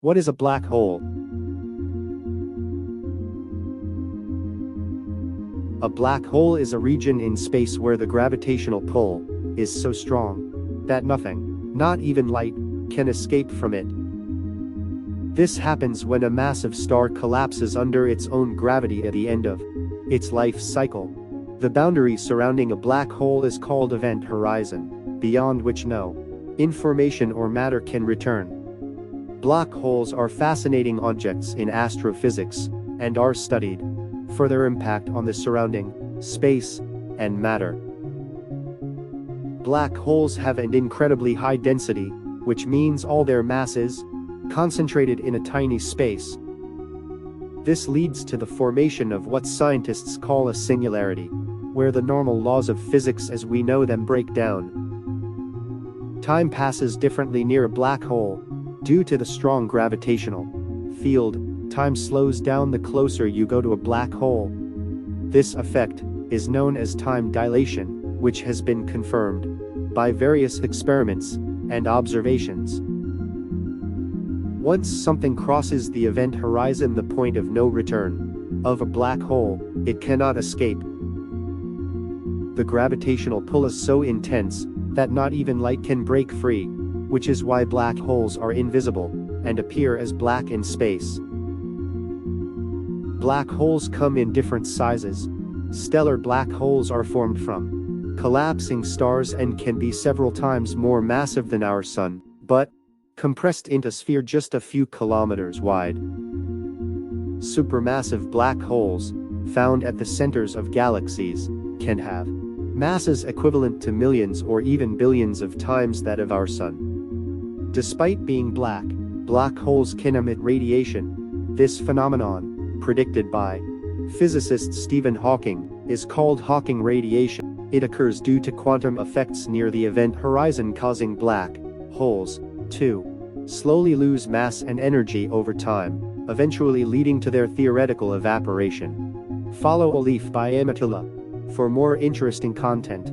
What is a black hole? A black hole is a region in space where the gravitational pull is so strong that nothing, not even light, can escape from it. This happens when a massive star collapses under its own gravity at the end of its life cycle. The boundary surrounding a black hole is called event horizon, beyond which no information or matter can return. Black holes are fascinating objects in astrophysics and are studied for their impact on the surrounding space and matter. Black holes have an incredibly high density, which means all their mass is concentrated in a tiny space. This leads to the formation of what scientists call a singularity, where the normal laws of physics as we know them break down. Time passes differently near a black hole. Due to the strong gravitational field, time slows down the closer you go to a black hole. This effect is known as time dilation, which has been confirmed by various experiments and observations. Once something crosses the event horizon, the point of no return of a black hole, it cannot escape. The gravitational pull is so intense that not even light can break free, which is why black holes are invisible and appear as black in space. Black holes come in different sizes. Stellar black holes are formed from collapsing stars and can be several times more massive than our Sun, but compressed into a sphere just a few kilometers wide. Supermassive black holes, found at the centers of galaxies, can have masses equivalent to millions or even billions of times that of our Sun. Despite being black holes can emit radiation. This phenomenon, predicted by physicist Stephen Hawking, is called Hawking radiation. It occurs due to quantum effects near the event horizon, causing black holes to slowly lose mass and energy over time, eventually leading to their theoretical evaporation. Follow Alif by Amatullah for more interesting content.